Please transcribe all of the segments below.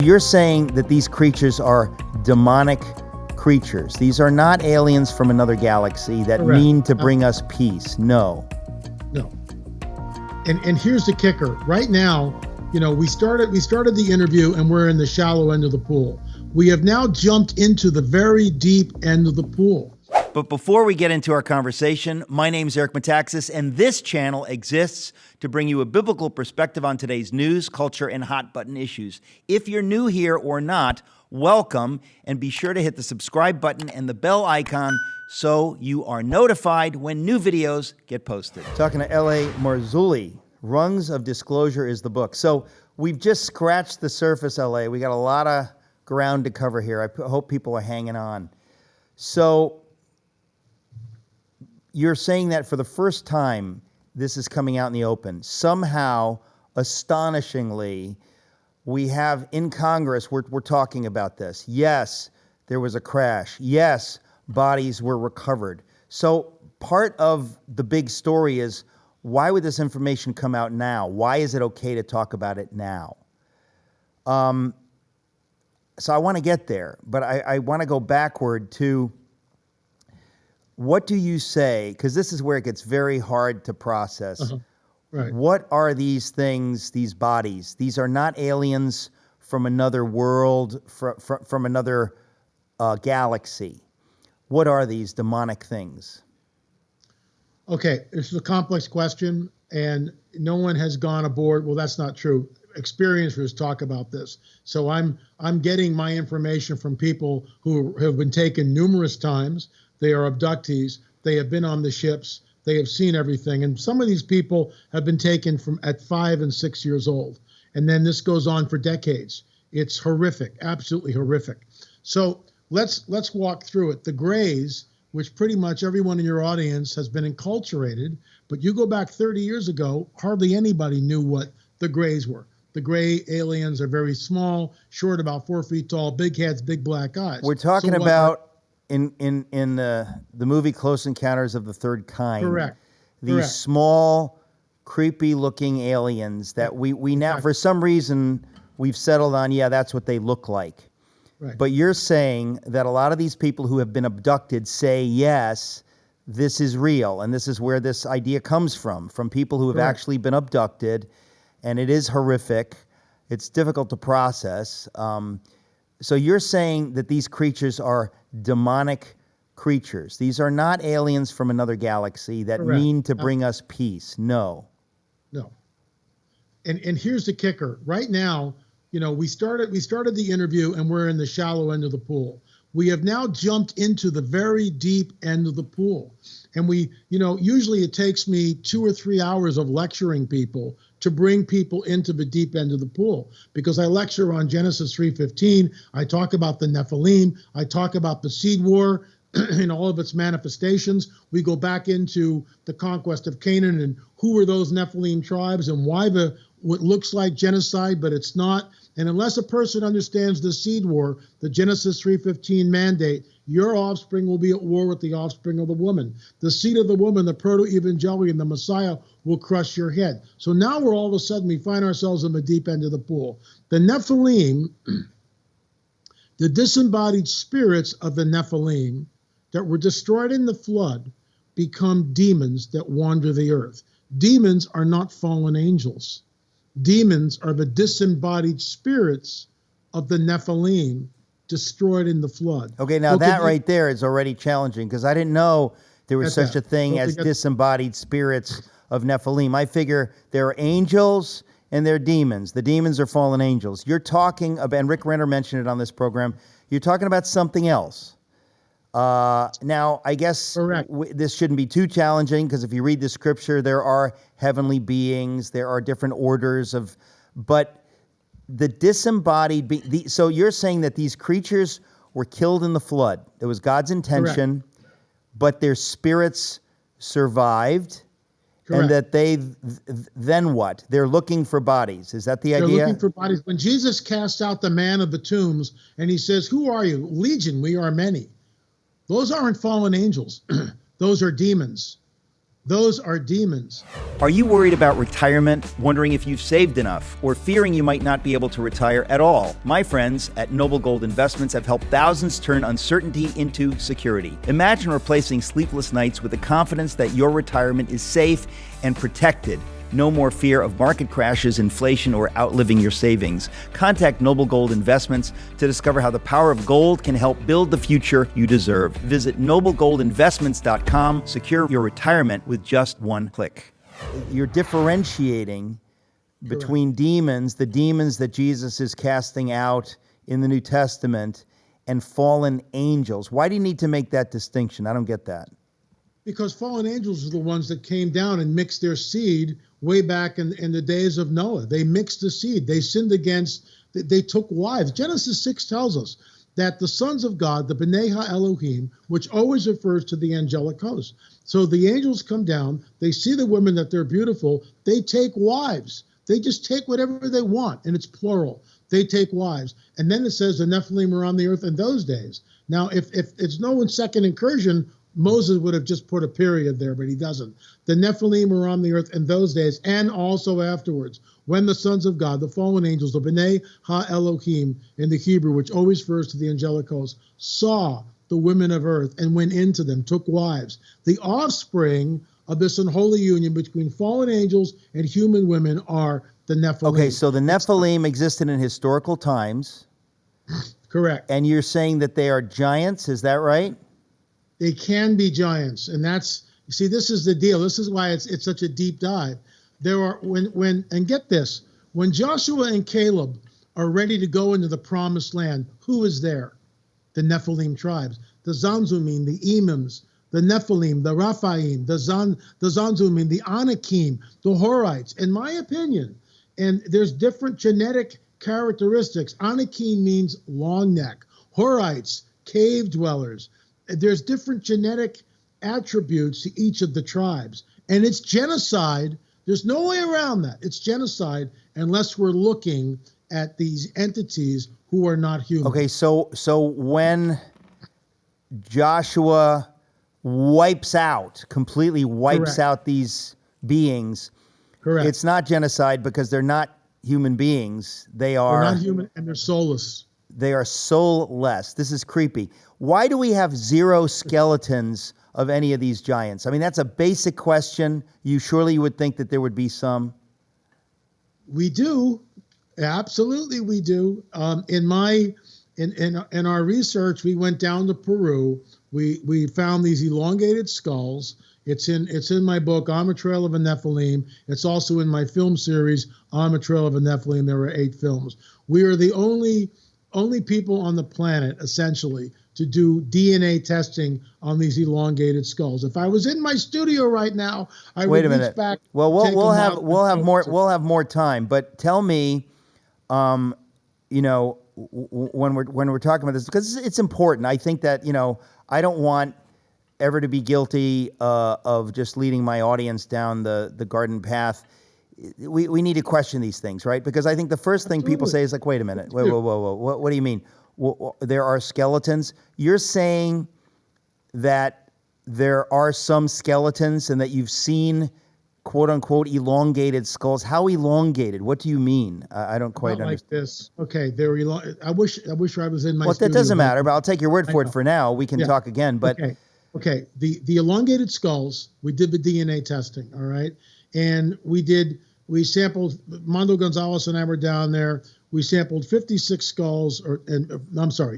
You're saying that these creatures are demonic creatures. These are not aliens from another galaxy that Correct. mean to bring us peace. No. No. And here's the kicker. Right now, we started the interview and we're in the shallow end of the pool. We have now jumped into the very deep end of the pool. But before we get into our conversation, my name's Eric Metaxas, and this channel exists to bring you a biblical perspective on today's news, culture, and hot button issues. If you're new here or not, welcome, and be sure to hit the subscribe button and the bell icon so you are notified when new videos get posted. Talking to L.A. Marzulli, Rungs of Disclosure is the book. So we've just scratched the surface, L.A. We got a lot of ground to cover here. I hope people are hanging on. So you're saying that for the first time, this is coming out in the open. Somehow, astonishingly, we have in Congress, we're talking about this. Yes, there was a crash. Yes, bodies were recovered. So part of the big story is, why would this information come out now? Why is it okay to talk about it now? So I want to get there, but I want to go backward to, what do you say? Because this is where it gets very hard to process. Right. What are these things, these bodies? These are not aliens from another world, from another galaxy. What are these demonic things? Okay, this is a complex question, and no one has gone aboard. Well, that's not true. Experiencers talk about this. So I'm getting my information from people who have been taken numerous times. They are abductees. They have been on the ships. They have seen everything. And some of these people have been taken at 5 and 6 years old. And then this goes on for decades. It's horrific, absolutely horrific. So let's walk through it. The Greys, which pretty much everyone in your audience has been enculturated, but you go back 30 years ago, hardly anybody knew what the Greys were. The Gray aliens are very small, short, about 4 feet tall, big heads, big black eyes. We're talking about in the movie Close Encounters of the Third Kind. Correct. These Correct. small, creepy-looking aliens that we now, for some reason, we've settled on, yeah, that's what they look like. Right. But you're saying that a lot of these people who have been abducted say, yes, this is real, and this is where this idea comes from people who have Correct. actually been abducted, and it is horrific. It's difficult to process. So you're saying that these creatures are demonic creatures. These are not aliens from another galaxy that Correct. mean to bring us peace. No. No. And here's the kicker. Right now, we started the interview and we're in the shallow end of the pool. We have now jumped into the very deep end of the pool. And usually it takes me 2 or 3 hours of lecturing people to bring people into the deep end of the pool, because I lecture on Genesis 3:15. I talk about the Nephilim. I talk about the seed war in all of its manifestations. We go back into the conquest of Canaan and who were those Nephilim tribes and why what looks like genocide, but it's not. And unless a person understands the seed war, the Genesis 3:15 mandate, your offspring will be at war with the offspring of the woman. The seed of the woman, the proto-evangelion, the Messiah, will crush your head. So now we're all of a sudden, we find ourselves in the deep end of the pool. The Nephilim, the disembodied spirits of the Nephilim that were destroyed in the flood, become demons that wander the earth. Demons are not fallen angels. Demons are the disembodied spirits of the Nephilim destroyed in the flood. Okay, now that right there is already challenging, because I didn't know there was such a thing as disembodied spirits of Nephilim. I figure there are angels and there are demons. The demons are fallen angels. You're talking about, and Rick Renner mentioned it on this program, you're talking about something else. Now, I guess this shouldn't be too challenging, because if you read the scripture, there are heavenly beings, there are different orders of, but the disembodied, so you're saying that these creatures were killed in the flood. It was God's intention, but their spirits survived, and that then what? They're looking for bodies. Is that the idea? They're looking for bodies. When Jesus casts out the man of the tombs, and he says, "Who are you?" "Legion, we are many." Those aren't fallen angels. Those are demons. Those are demons. Are you worried about retirement, wondering if you've saved enough, or fearing you might not be able to retire at all? My friends at Noble Gold Investments have helped thousands turn uncertainty into security. Imagine replacing sleepless nights with the confidence that your retirement is safe and protected. No more fear of market crashes, inflation, or outliving your savings. Contact Noble Gold Investments to discover how the power of gold can help build the future you deserve. Visit noblegoldinvestments.com. Secure your retirement with just one click. You're differentiating between demons, the demons that Jesus is casting out in the New Testament, and fallen angels. Why do you need to make that distinction? I don't get that. Because fallen angels are the ones that came down and mixed their seed way back in the days of Noah. They mixed the seed. They sinned against, they took wives. Genesis 6 tells us that the sons of God, the B'nai Ha-Elohim, which always refers to the angelic host. So the angels come down, they see the women that they're beautiful, they take wives. They just take whatever they want, and it's plural. They take wives. And then it says the Nephilim are on the earth in those days. Now, if it's Noah's second incursion, Moses would have just put a period there, but he doesn't. The Nephilim were on the earth in those days and also afterwards, when the sons of God, the fallen angels, the B'nai Ha-Elohim in the Hebrew, which always refers to the angelic host, saw the women of earth and went into them, took wives. The offspring of this unholy union between fallen angels and human women are the Nephilim. Okay, so the Nephilim existed in historical times. Correct. And you're saying that they are giants, is that right? They can be giants, and that's, you see, this is the deal. This is why it's such a deep dive. There are, and get this, when Joshua and Caleb are ready to go into the promised land, who is there? The Nephilim tribes, the Zanzumim, the Emims, the Nephilim, the Raphaim, the Zanzumim, the Anakim, the Horites. In my opinion, and there's different genetic characteristics. Anakim means long neck. Horites, cave dwellers. There's different genetic attributes to each of the tribes. And it's genocide. There's no way around that. It's genocide unless we're looking at these entities who are not human. Okay, so when Joshua completely wipes Correct. out these beings, Correct. It's not genocide because they're not human beings. They're not human and they're soulless. They are soulless. This is creepy. Why do we have zero skeletons of any of these giants? I mean, that's a basic question. Surely you would think that there would be some. We do. Absolutely, we do. In our research, we went down to Peru. We found these elongated skulls. It's in my book, On a Trail of a Nephilim. It's also in my film series, On a Trail of a Nephilim. There were 8 films. We are the only people on the planet, essentially, to do DNA testing on these elongated skulls. If I was in my studio right now, I would reach back. Well, we'll have more time. But tell me, when we're talking about this, because it's important. I think that I don't want ever to be guilty of just leading my audience down the garden path. We need to question these things, right? Because I think the first thing people say is like, wait a minute, whoa. What do you mean? There are skeletons? You're saying that there are some skeletons and that you've seen, quote unquote, elongated skulls. How elongated? What do you mean? I don't quite understand. Like this. Okay, they're I wish I was in my studio. That doesn't matter, but I'll take your word for it for now. We can talk again. But Okay. The elongated skulls, we did the DNA testing, all right? And we sampled, Mondo Gonzalez and I were down there. We sampled 56 skulls,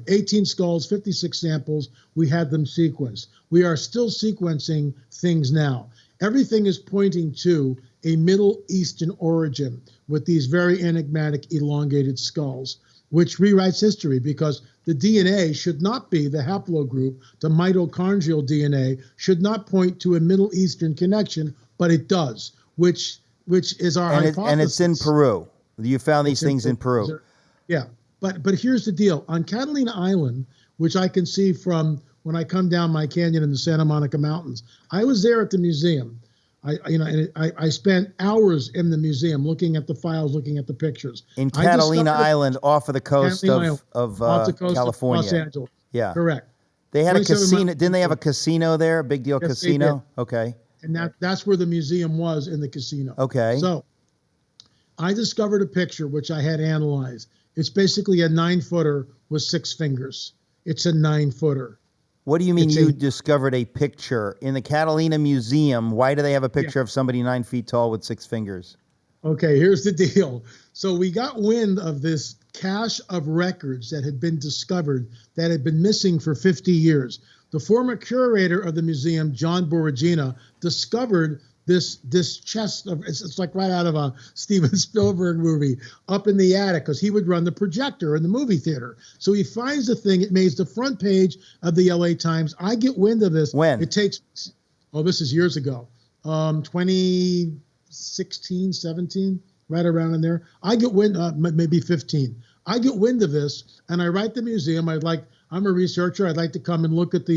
18 skulls, 56 samples. We had them sequenced. We are still sequencing things now. Everything is pointing to a Middle Eastern origin with these very enigmatic elongated skulls, which rewrites history because the DNA should not be the haplogroup. The mitochondrial DNA should not point to a Middle Eastern connection, but it does, which is our hypothesis. And it's in Peru. You found these things in Peru. Yeah, but here's the deal. On Catalina Island, which I can see from when I come down my canyon in the Santa Monica Mountains, I was there at the museum. I spent hours in the museum looking at the files, looking at the pictures. In Catalina Island, off of the coast of California. Los Angeles. Yeah. Correct. They had a casino. Didn't they have a casino there? A big deal casino? They did. Okay. And that's where the museum was, in the casino. Okay. So I discovered a picture which I had analyzed. It's basically a 9-footer with 6 fingers. It's a 9-footer. What do you mean you discovered a picture in the Catalina Museum? Why do they have a picture of somebody 9 feet tall with 6 fingers? Okay, here's the deal. So we got wind of this cache of records that had been discovered that had been missing for 50 years. The former curator of the museum, John Boragina, discovered this chest of, it's like right out of a Steven Spielberg movie, up in the attic, because he would run the projector in the movie theater. So he finds the thing. It makes the front page of the LA Times. I get wind of this. When? It takes, this is years ago, 2016, 17, right around in there. I get wind, maybe 15. I get wind of this, and I write the museum. I'm a researcher. I'd like to come and look at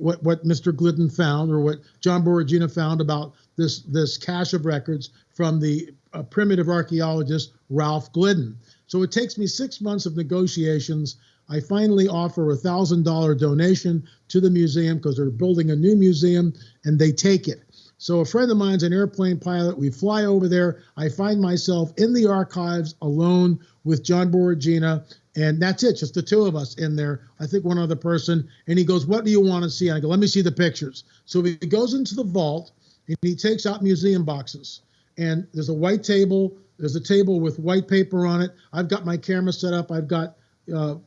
what Mr. Glidden found, or what John Boragina found about this cache of records from the primitive archaeologist Ralph Glidden. So it takes me 6 months of negotiations. I finally offer a $1,000 donation to the museum because they're building a new museum, and they take it. So a friend of mine's an airplane pilot. We fly over there. I find myself in the archives alone with John Boragina, and that's it, just the two of us in there. I think one other person, and he goes, "What do you want to see?" And I go, "Let me see the pictures." So he goes into the vault, and he takes out museum boxes. And there's a white table. There's a table with white paper on it. I've got my camera set up. I've got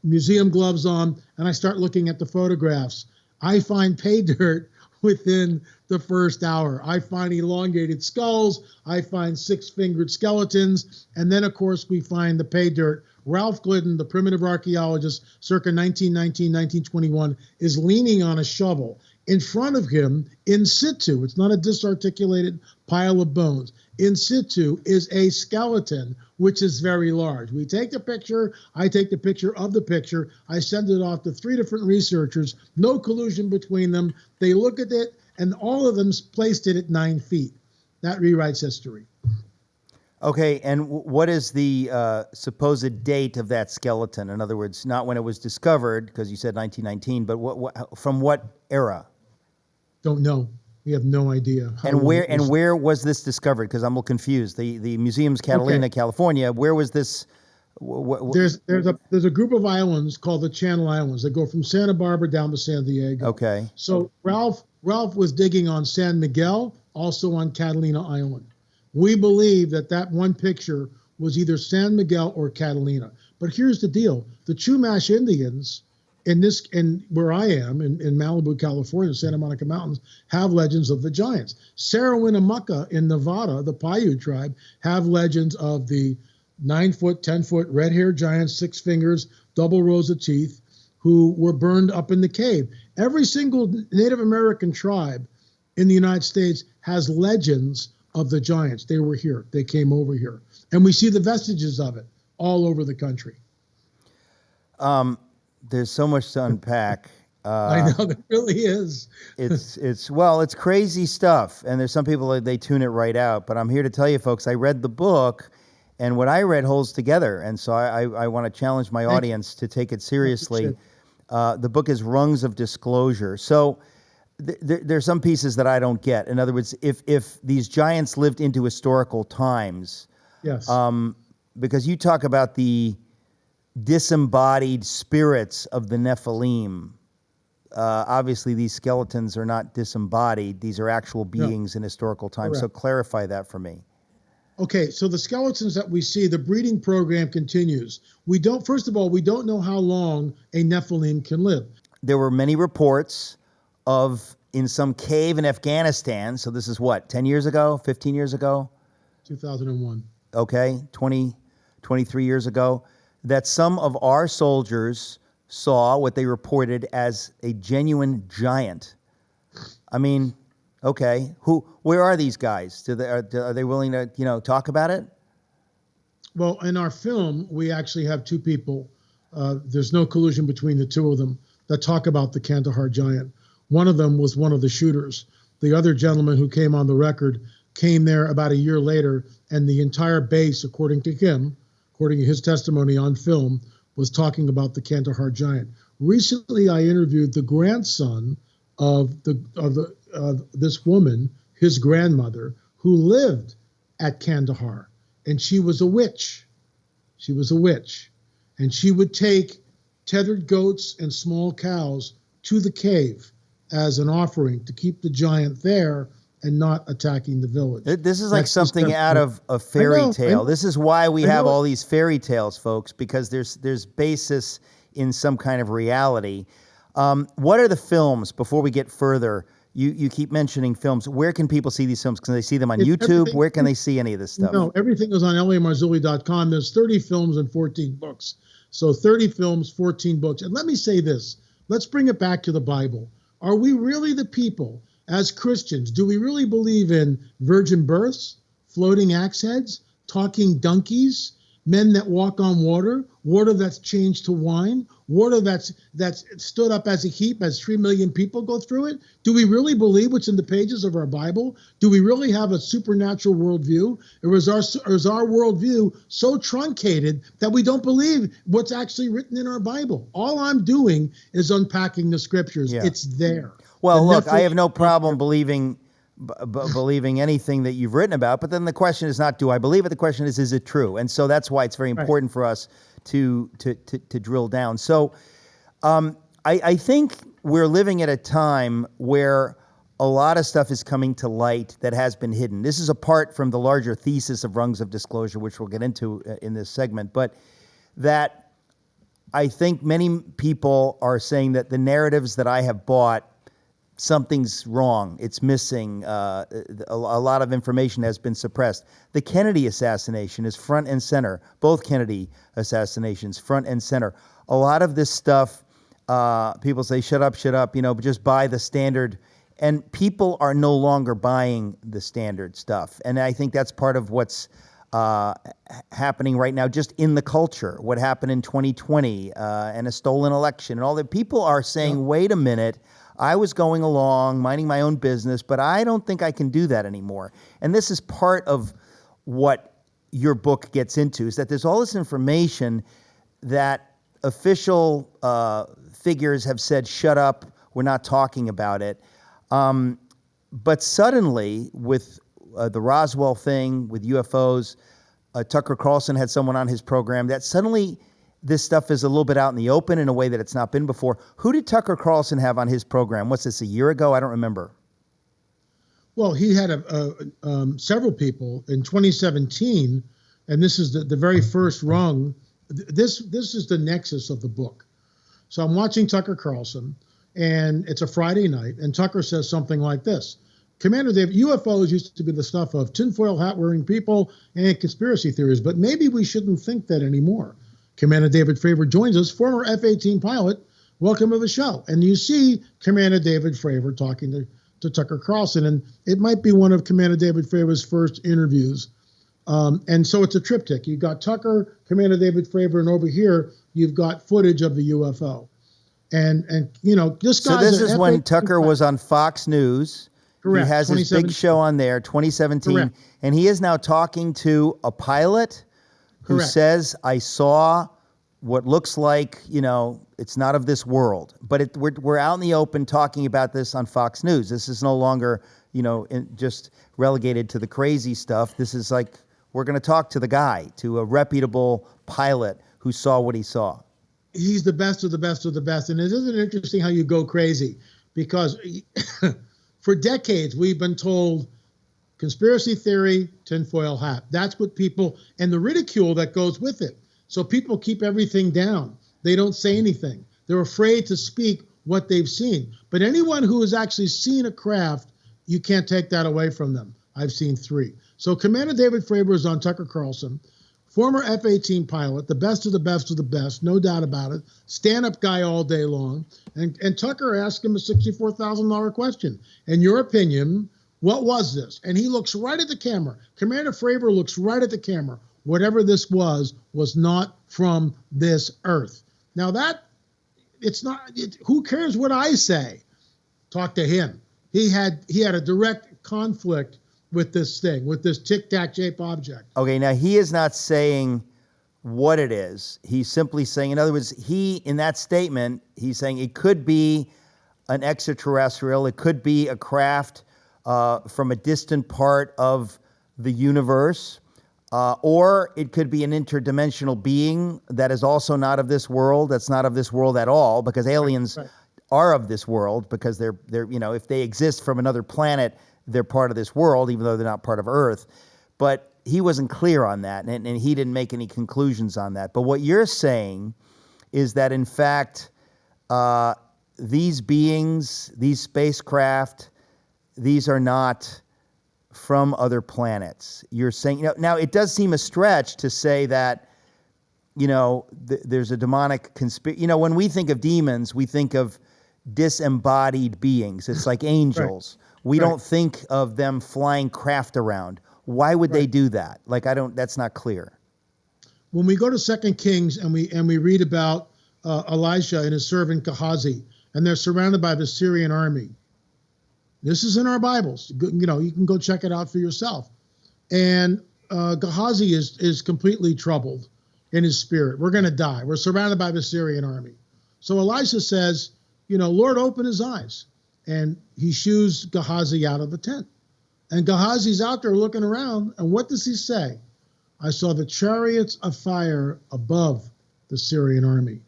museum gloves on, and I start looking at the photographs. I find pay dirt within the first hour. I find elongated skulls. I find 6-fingered skeletons. And then, of course, we find the pay dirt. Ralph Glidden, the primitive archaeologist, circa 1919, 1921, is leaning on a shovel. In front of him, in situ, it's not a disarticulated pile of bones, in situ is a skeleton, which is very large. We take the picture, I take the picture of the picture, I send it off to 3 different researchers, no collusion between them. They look at it, and all of them placed it at 9 feet. That rewrites history. Okay, and what is the supposed date of that skeleton? In other words, not when it was discovered, because you said 1919, but from what era? Don't know. We have no idea. And where was this discovered? Because I'm a little confused. The museum's Catalina, California. Where was this? There's a group of islands called the Channel Islands that go from Santa Barbara down to San Diego. Okay. So Ralph was digging on San Miguel, also on Catalina Island. We believe that one picture was either San Miguel or Catalina. But here's the deal: the Chumash Indians in where I am in Malibu, California, Santa Monica Mountains, have legends of the giants. Sarah Winnemucca in Nevada, the Paiute tribe, have legends of the 9-foot, 10-foot red-haired giants, 6 fingers, double rows of teeth, who were burned up in the cave. Every single Native American tribe in the United States has legends of the giants. They were here. They came over here. And we see the vestiges of it all over the country. There's so much to unpack. I know, there really is. It's crazy stuff. And there's some people, they tune it right out. But I'm here to tell you, folks, I read the book, and what I read holds together. And so I want to challenge my audience to take it seriously. The book is Rungs of Disclosure. So there's some pieces that I don't get. In other words, if these giants lived into historical times, yes, because you talk about the disembodied spirits of the Nephilim. Obviously, these skeletons are not disembodied. These are actual beings in historical times. Correct. So clarify that for me. Okay, so the skeletons that we see, the breeding program continues. First of all, we don't know how long a Nephilim can live. There were many reports of in some cave in Afghanistan. So this is what, 10 years ago, 15 years ago? 2001. Okay, 23 years ago, that some of our soldiers saw what they reported as a genuine giant. I mean, okay, where are these guys? Are they willing to, talk about it? Well, in our film, we actually have 2 people. There's no collusion between the 2 of them that talk about the Kandahar giant. One of them was one of the shooters. The other gentleman who came on the record came there about a year later, and the entire base, according to him, according to his testimony on film, was talking about the Kandahar giant. Recently, I interviewed the grandson of this woman. his grandmother, who lived at Kandahar, and she was a witch. She was a witch, and she would take tethered goats and small cows to the cave as an offering to keep the giant there and not attacking the village. This is like something out of a fairy tale. This is why we have all these fairy tales, folks, because there's basis in some kind of reality. What are the films, before we get further? You keep mentioning films. Where can people see these films? Can they see them on YouTube? Where can they see any of this stuff? No, everything is on lamarzulli.com. There's 30 films and 14 books. So 30 films, 14 books. And let me say this. Let's bring it back to the Bible. Are we really the people, as Christians, do we really believe in virgin births, floating axe heads, talking donkeys, men that walk on water, water that's changed to wine, water that's stood up as a heap as 3 million people go through it? Do we really believe what's in the pages of our Bible? Do we really have a supernatural worldview? Or is our worldview so truncated that we don't believe what's actually written in our Bible? All I'm doing is unpacking the scriptures. Yeah. It's there. Well, look, I have no problem believing anything that you've written about, but then the question is not, do I believe it? The question is it true? And so that's why it's very important for us to drill down. So I think we're living at a time where a lot of stuff is coming to light that has been hidden. This is apart from the larger thesis of rungs of disclosure, which we'll get into in this segment, but that I think many people are saying that the narratives that I have bought, something's wrong. It's missing. A lot of information has been suppressed. The Kennedy assassination is front and center. Both Kennedy assassinations, front and center. A lot of this stuff, people say, shut up, just buy the standard. And people are no longer buying the standard stuff. And I think that's part of what's happening right now just in the culture. What happened in 2020 and a stolen election and all that. People are saying, wait a minute, I was going along, minding my own business, but I don't think I can do that anymore. And this is part of what your book gets into, is that there's all this information that official figures have said, shut up, we're not talking about it. But suddenly, with the Roswell thing, with UFOs, Tucker Carlson had someone on his program, that suddenly this stuff is a little bit out in the open in a way that it's not been before. Who did Tucker Carlson have on his program? What's this, a year ago? I don't remember. Well, he had several people in 2017, and this is the very first rung. This is the nexus of the book. So I'm watching Tucker Carlson, and it's a Friday night, and Tucker says something like this. Commander Dave, UFOs used to be the stuff of tinfoil hat-wearing people and conspiracy theories, but maybe we shouldn't think that anymore. Commander David Fravor joins us, former F-18 pilot. Welcome to the show. And you see Commander David Fravor talking to Tucker Carlson, and it might be one of Commander David Fravor's first interviews. And so it's a triptych. You've got Tucker, Commander David Fravor, and over here you've got footage of the UFO. And you know, this guy's So this is when Tucker was on Fox News. Correct. He has his big show on there, 2017. Correct. And he is now talking to a pilot who says, I saw what looks like, it's not of this world. But we're out in the open talking about this on Fox News. This is no longer, just relegated to the crazy stuff. This is like, we're going to talk to the guy, to a reputable pilot who saw what he saw. He's the best of the best of the best. And it isn't interesting how you go crazy, because for decades we've been told conspiracy theory, tinfoil hat. That's what people, and the ridicule that goes with it. So people keep everything down. They don't say anything. They're afraid to speak what they've seen. But anyone who has actually seen a craft, you can't take that away from them. I've seen 3. So Commander David Fravor is on Tucker Carlson, former F-18 pilot, the best of the best of the best, no doubt about it, stand-up guy all day long. And Tucker asked him a $64,000 question. In your opinion, what was this? And he looks right at the camera. Commander Fravor looks right at the camera. Whatever this was not from this earth. Now who cares what I say? Talk to him. He had a direct conflict with this thing, with this tic-tac shaped object. Okay, now he is not saying what it is. He's simply saying, in other words, in that statement, he's saying it could be an extraterrestrial, it could be a craft from a distant part of the universe, or it could be an interdimensional being that is also not of this world, that's not of this world at all, because aliens are of this world, because they're if they exist from another planet, they're part of this world, even though they're not part of Earth. But he wasn't clear on that, and he didn't make any conclusions on that. But what you're saying is that, in fact, these beings, these spacecraft, these are not from other planets. You're saying, now it does seem a stretch to say that, there's a demonic conspiracy. When we think of demons, we think of disembodied beings. It's like angels. We don't think of them flying craft around. Why would they do that? That's not clear. When we go to 2 Kings and we read about Elisha and his servant Gehazi, and they're surrounded by the Syrian army. This is in our Bibles. You can go check it out for yourself. And Gehazi is completely troubled in his spirit. We're going to die. We're surrounded by the Syrian army. So Elisha says, Lord, open his eyes. And he shoos Gehazi out of the tent. And Gehazi's out there looking around. And what does he say? I saw the chariots of fire above the Syrian army.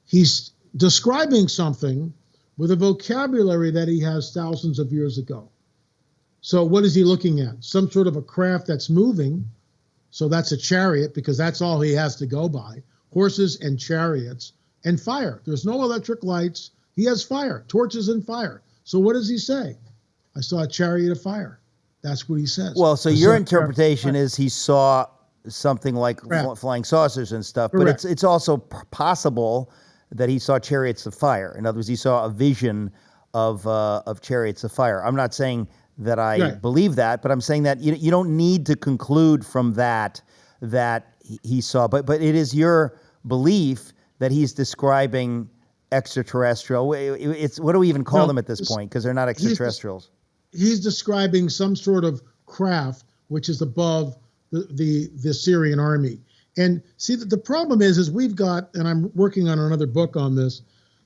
He's describing something with a vocabulary that he has thousands of years ago. So what is he looking at? Some sort of a craft that's moving. So that's a chariot, because that's all he has to go by. Horses and chariots and fire. There's no electric lights. He has fire, torches and fire. So what does he say? I saw a chariot of fire. That's what he says. Well, so your interpretation is he saw something like flying saucers and stuff, Correct. But it's also possible that he saw chariots of fire. In other words, he saw a vision of chariots of fire. I'm not saying that I believe that, but I'm saying that you don't need to conclude from that he saw. But it is your belief that he's describing extraterrestrial. It's what do we even call them at this point? Because they're not extraterrestrials. He's describing some sort of craft which is above the Syrian army. And see, the problem is we've got, and I'm working on another book on this,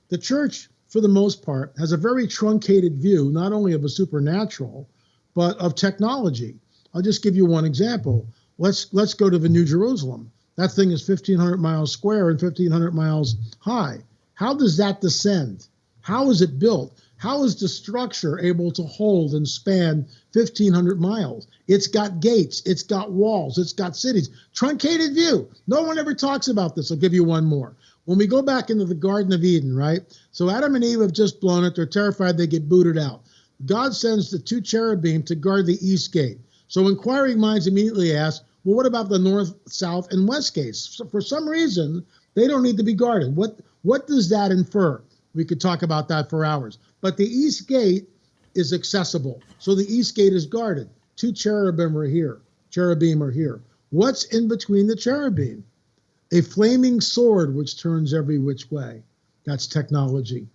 the church, for the most part, has a very truncated view, not only of a supernatural, but of technology. I'll just give you one example. Let's go to the New Jerusalem. That thing is 1,500 miles square and 1,500 miles high. How does that descend? How is it built? How is the structure able to hold and span 1,500 miles? It's got gates, it's got walls, it's got cities. Truncated view. No one ever talks about this. I'll give you one more. When we go back into the Garden of Eden, right? So Adam and Eve have just blown it. They're terrified. They get booted out. God sends the 2 cherubim to guard the east gate. So inquiring minds immediately ask, well, what about the north, south, and west gates? So for some reason, they don't need to be guarded. What does that infer? We could talk about that for hours. But the east gate is accessible. So the east gate is guarded. 2 cherubim are here. Cherubim are here. What's in between the cherubim? A flaming sword which turns every which way. That's technology.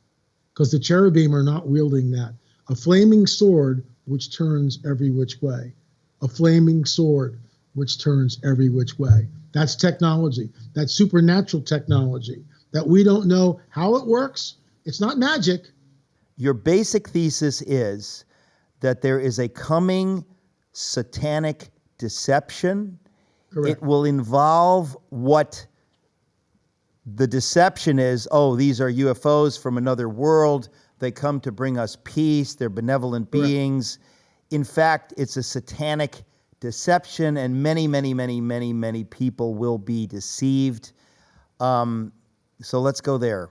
Because the cherubim are not wielding that. A flaming sword which turns every which way. A flaming sword which turns every which way. That's technology. That's supernatural technology that we don't know how it works. It's not magic. Your basic thesis is that there is a coming satanic deception. Correct. It will involve what the deception is. Oh, these are UFOs from another world. They come to bring us peace. They're benevolent beings. In fact, it's a satanic deception, and many, many, many, many, many people will be deceived. So let's go there.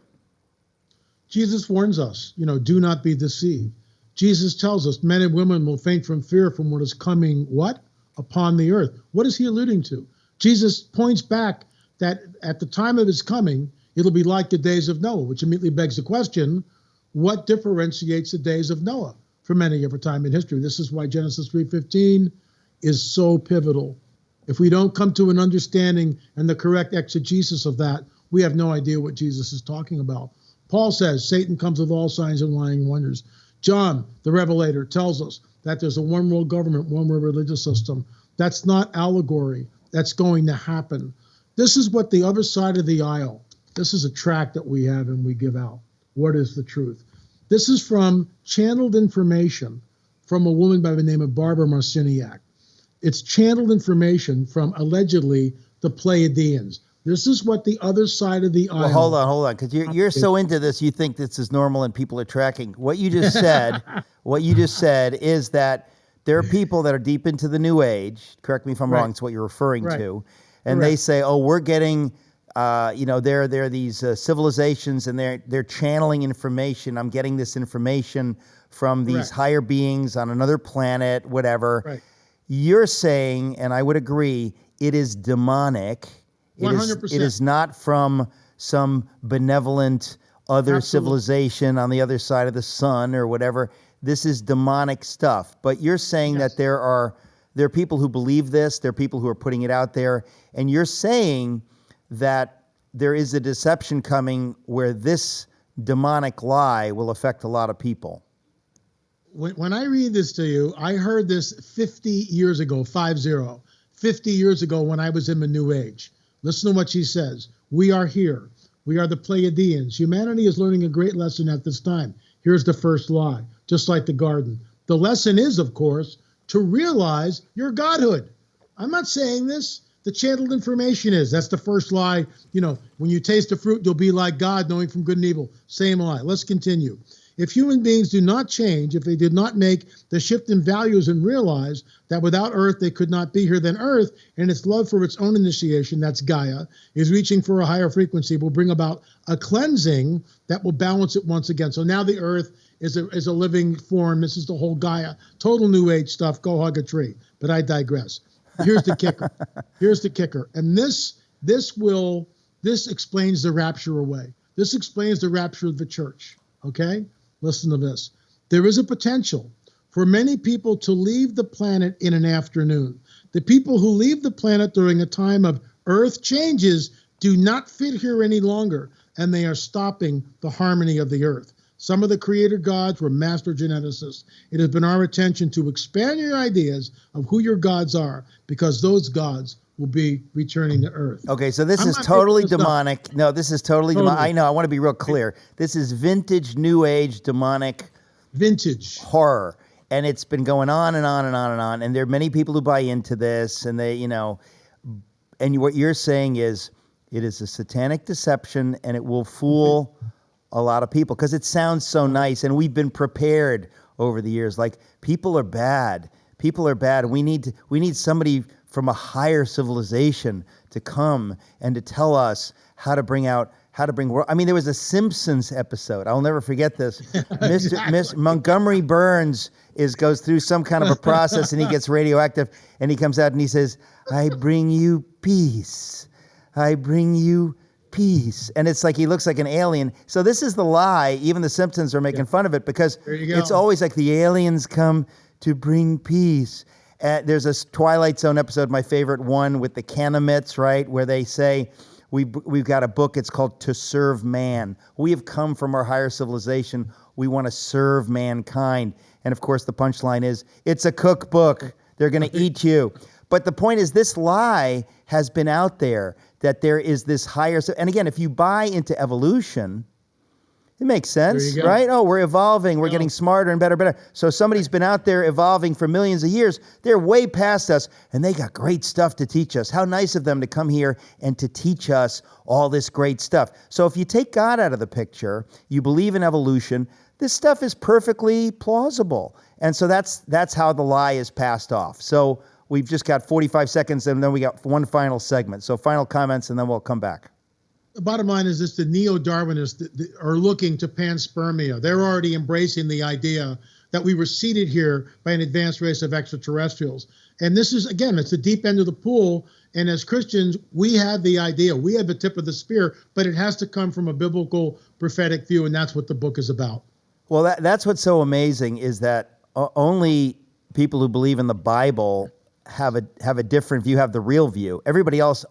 Jesus warns us, do not be deceived. Jesus tells us men and women will faint from fear from what is coming, what? Upon the earth. What is he alluding to? Jesus points back that at the time of his coming, it'll be like the days of Noah, which immediately begs the question, what differentiates the days of Noah from any other time in history? This is why Genesis 3:15 is so pivotal. If we don't come to an understanding and the correct exegesis of that, we have no idea what Jesus is talking about. Paul says Satan comes with all signs and lying wonders. John, the Revelator, tells us that there's a one world government, one world religious system. That's not allegory. That's going to happen. This is what the other side of the aisle, this is a tract that we have and we give out. What is the truth? This is from channeled information from a woman by the name of Barbara Marciniak. It's channeled information from allegedly the Pleiadians. This is what the other side of the aisle. Well, hold on, because you're so into this, you think this is normal and people are tracking. What you just said, is that there are people that are deep into the New Age. Correct me if I'm wrong. It's what you're referring to, and they say, "Oh, we're getting, there are these civilizations, and they're channeling information. I'm getting this information from these higher beings on another planet, whatever." Right. You're saying, and I would agree, it is demonic. 100%. It is not from some benevolent other civilization on the other side of the sun or whatever. This is demonic stuff. But you're saying that there are people who believe this, there are people who are putting it out there, and you're saying that there is a deception coming where this demonic lie will affect a lot of people. When I read this to you, I heard this 50 years ago, 50 years ago when I was in the New Age. Listen to what she says. We are here. We are the Pleiadians. Humanity is learning a great lesson at this time. Here's the first lie, just like the garden. The lesson is, of course, to realize your godhood. I'm not saying this. The channeled information is. That's the first lie. You know, when you taste the fruit, you'll be like God, knowing from good and evil. Same lie. Let's continue. If human beings do not change, if they did not make the shift in values and realize that without Earth they could not be here, then Earth, and its love for its own initiation, that's Gaia, is reaching for a higher frequency, will bring about a cleansing that will balance it once again. So now the Earth is a living form. This is the whole Gaia. Total New Age stuff. Go hug a tree. But I digress. Here's the kicker. Here's the kicker. And this explains the rapture away. This explains the rapture of the church. Okay? Listen to this. There is a potential for many people to leave the planet in an afternoon. The people who leave the planet during a time of Earth changes do not fit here any longer, and they are stopping the harmony of the Earth. Some of the creator gods were master geneticists. It has been our intention to expand your ideas of who your gods are, because those gods will be returning to Earth. Okay, so this is totally demonic. No, this is totally demonic. I know, I want to be real clear. This is vintage New Age demonic horror. And it's been going on and on and on and on. And there are many people who buy into this, and they, and what you're saying is it is a satanic deception, and it will fool a lot of people because it sounds so nice. And we've been prepared over the years. Like, people are bad. People are bad. We need somebody from a higher civilization to come and to tell us how to bring world. I mean, there was a Simpsons episode. I'll never forget this. Mr. Montgomery Burns goes through some kind of a process, and he gets radioactive, and he comes out and he says, "I bring you peace. I bring you peace." And it's like he looks like an alien. So this is the lie. Even the Simpsons are making fun of it because it's always like the aliens come to bring peace. There's a Twilight Zone episode, my favorite one, with the Canamites, right, where they say, we've got a book, it's called To Serve Man. We have come from our higher civilization. We want to serve mankind. And, of course, the punchline is, it's a cookbook. They're going to eat you. But the point is, this lie has been out there, that there is this higher... And, again, if you buy into evolution... It makes sense, right? Oh, we're evolving. We're getting smarter and better. So somebody's been out there evolving for millions of years. They're way past us, and they got great stuff to teach us. How nice of them to come here and to teach us all this great stuff. So if you take God out of the picture, you believe in evolution, this stuff is perfectly plausible. And so that's how the lie is passed off. So we've just got 45 seconds, and then we got one final segment. So final comments, and then we'll come back. The bottom line is this: the neo-Darwinists are looking to panspermia. They're already embracing the idea that we were seeded here by an advanced race of extraterrestrials. And this is, again, it's the deep end of the pool. And as Christians, we have the idea. We have the tip of the spear, but it has to come from a biblical prophetic view, and that's what the book is about. Well, that's what's so amazing, is that only people who believe in the Bible have a different view, have the real view. Everybody else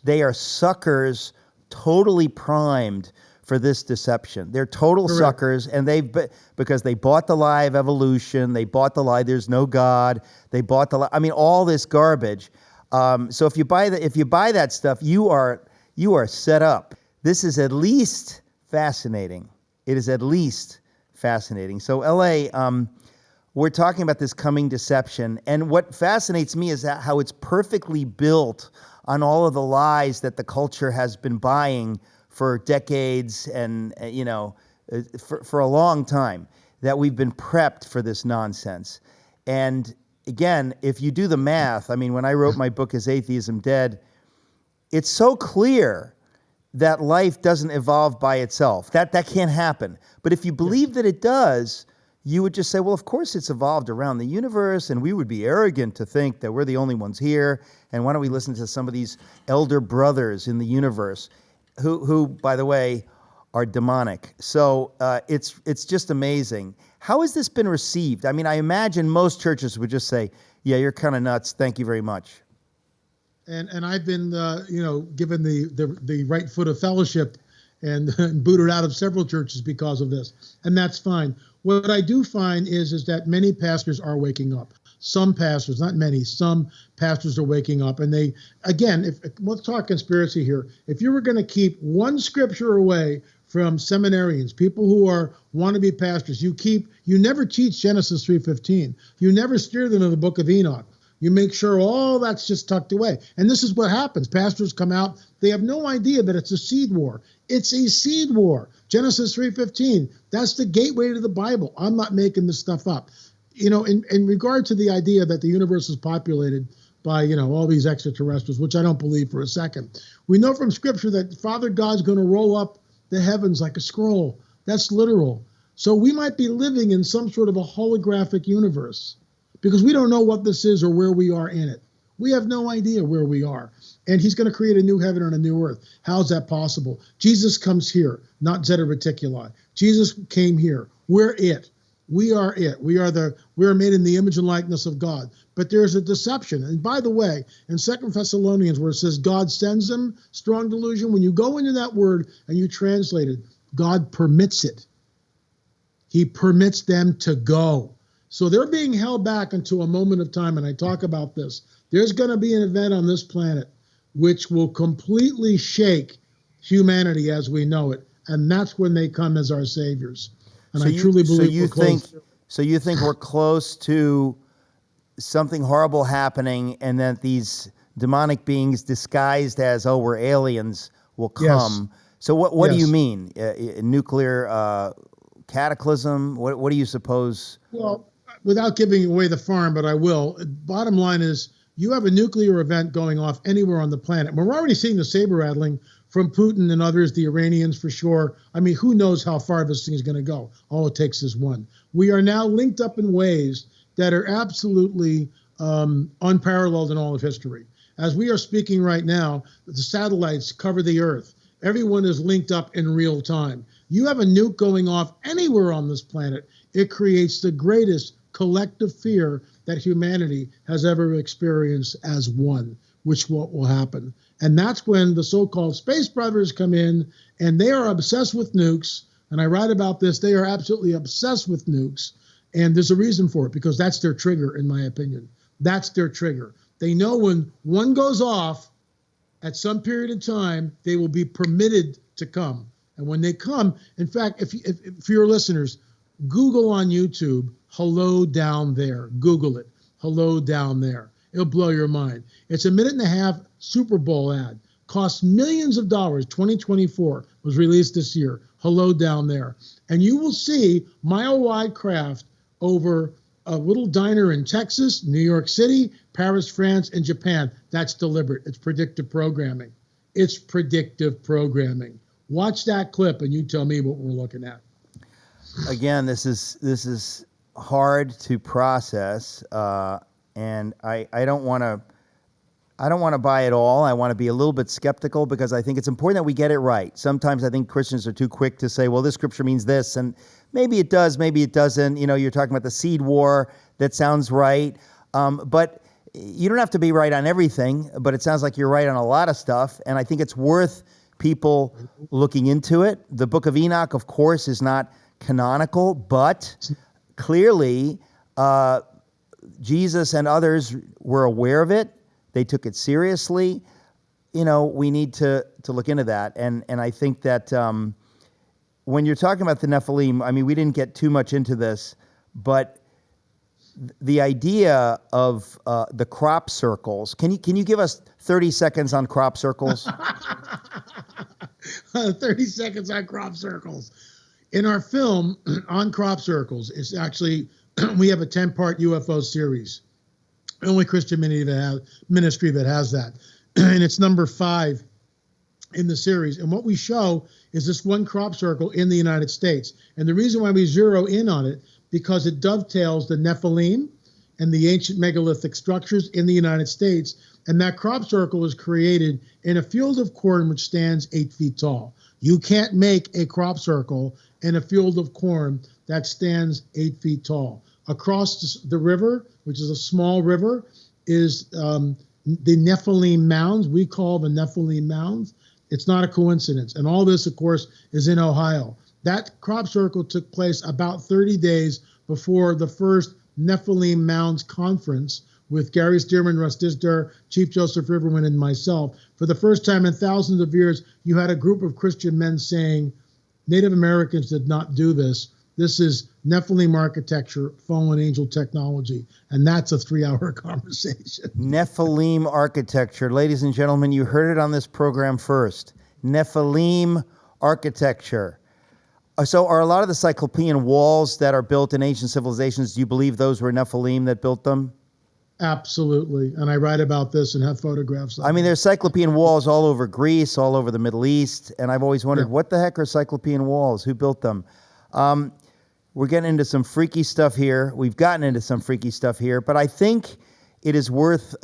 they are suckers, totally primed for this deception. They're total suckers, and because they bought the lie of evolution, they bought the lie there's no God, they bought the lie, I mean, all this garbage. So if you buy that stuff, you are set up. This is at least fascinating. It is at least fascinating. So LA, we're talking about this coming deception. And what fascinates me is that how it's perfectly built on all of the lies that the culture has been buying for decades and, for a long time, that we've been prepped for this nonsense. And again, if you do the math, I mean, when I wrote my book, Is Atheism Dead? It's so clear that life doesn't evolve by itself. That can't happen. But if you believe that it does, you would just say, well, of course it's evolved around the universe, and we would be arrogant to think that we're the only ones here. And why don't we listen to some of these elder brothers in the universe who by the way, are demonic. So it's just amazing. How has this been received? I mean, I imagine most churches would just say, yeah, you're kind of nuts. Thank you very much. And I've been, given the right foot of fellowship and booted out of several churches because of this. And that's fine. What I do find is that many pastors are waking up. Some pastors, not many, some pastors are waking up. And they, again, let's talk conspiracy here. If you were going to keep one scripture away from seminarians, people who are wannabe pastors, you never teach Genesis 3:15. You never steer them to the book of Enoch. You make sure all that's just tucked away. And this is what happens. Pastors come out. They have no idea that it's a seed war. It's a seed war. Genesis 3:15. That's the gateway to the Bible. I'm not making this stuff up. In regard to the idea that the universe is populated by, all these extraterrestrials, which I don't believe for a second. We know from Scripture that Father God's going to roll up the heavens like a scroll. That's literal. So we might be living in some sort of a holographic universe, because we don't know what this is or where we are in it. We have no idea where we are. And he's going to create a new heaven and a new earth. How's that possible? Jesus comes here, not Zeta Reticuli. Jesus came here. We're it. We are it. We are made in the image and likeness of God. But there's a deception. And by the way, in 2 Thessalonians, where it says God sends them, strong delusion, when you go into that word and you translate it, God permits it. He permits them to go. So they're being held back until a moment of time, and I talk about this. There's going to be an event on this planet which will completely shake humanity as we know it, and that's when they come as our saviors. And I truly believe we're close. So you think we're close to something horrible happening, and that these demonic beings disguised as, we're aliens, will come? Yes. So what do you mean? Nuclear cataclysm? What do you suppose? Well, without giving away the farm, but I will. Bottom line is, you have a nuclear event going off anywhere on the planet. We're already seeing the saber rattling from Putin and others, the Iranians for sure. I mean, who knows how far this thing is going to go? All it takes is one. We are now linked up in ways that are absolutely unparalleled in all of history. As we are speaking right now, the satellites cover the Earth. Everyone is linked up in real time. You have a nuke going off anywhere on this planet, it creates the greatest collective fear that humanity has ever experienced as one, which what will happen. And that's when the so-called space brothers come in, and they are obsessed with nukes. And I write about this. They are absolutely obsessed with nukes. And there's a reason for it, because that's their trigger, in my opinion. That's their trigger. They know when one goes off, at some period of time, they will be permitted to come. And when they come, in fact, if for your listeners, Google on YouTube, hello down there. Google it, hello down there. It'll blow your mind. It's a 1.5-minute Super Bowl ad. Cost millions of dollars. 2024 was released this year. Hello down there. And you will see mile-wide craft over a little diner in Texas, New York City, Paris, France, and Japan. That's deliberate. It's predictive programming. It's predictive programming. Watch that clip and you tell me what we're looking at. Again, this is hard to process, and I don't want to buy it all. I want to be a little bit skeptical, because I think it's important that we get it right. Sometimes I think Christians are too quick to say, well, this scripture means this, and maybe it does, maybe it doesn't. You're talking about the seed war. That sounds right. But you don't have to be right on everything, but it sounds like you're right on a lot of stuff, and I think it's worth people looking into it. The Book of Enoch, of course, is not canonical, but clearly Jesus and others were aware of it. They took it seriously. We need to look into that. And I think that when you're talking about the Nephilim, I mean, we didn't get too much into this, but the idea of the crop circles. Can you give us 30 seconds on crop circles? 30 seconds on crop circles. In our film on crop circles, it's actually, we have a 10-part UFO series. Only Christian ministry that has that. And it's number 5 in the series. And what we show is this one crop circle in the United States. And the reason why we zero in on it, because it dovetails the Nephilim and the ancient megalithic structures in the United States. And that crop circle was created in a field of corn which stands 8 feet tall. You can't make a crop circle in a field of corn that stands 8 feet tall. Across the river, which is a small river, is the Nephilim mounds. We call the Nephilim mounds. It's not a coincidence. And all this, of course, is in Ohio. That crop circle took place about 30 days before the first Nephilim Mounds Conference with Gary Stearman, Russ Disdar, Chief Joseph Riverwind, and myself. For the first time in thousands of years, you had a group of Christian men saying, Native Americans did not do this. This is Nephilim architecture, fallen angel technology. And that's a 3-hour conversation. Nephilim architecture. Ladies and gentlemen, you heard it on this program first. Nephilim architecture. So are a lot of the Cyclopean walls that are built in ancient civilizations, do you believe those were Nephilim that built them? Absolutely. And I write about this and have photographs of I mean, there's Cyclopean walls all over Greece, all over the Middle East, and I've always wondered, what the heck are Cyclopean walls? Who built them? We're getting into some freaky stuff here. We've gotten into some freaky stuff here, but I think it is worth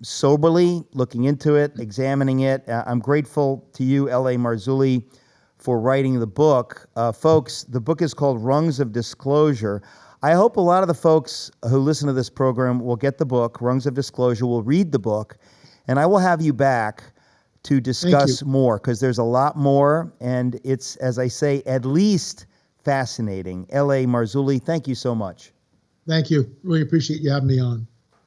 soberly looking into it, examining it. I'm grateful to you, L.A. Marzulli, for writing the book. Folks, the book is called Rungs of Disclosure. I hope a lot of the folks who listen to this program will get the book, Rungs of Disclosure, will read the book, and I will have you back to discuss more, because there's a lot more, and it's, as I say, at least fascinating. L.A. Marzulli, thank you so much. Thank you. Really appreciate you having me on.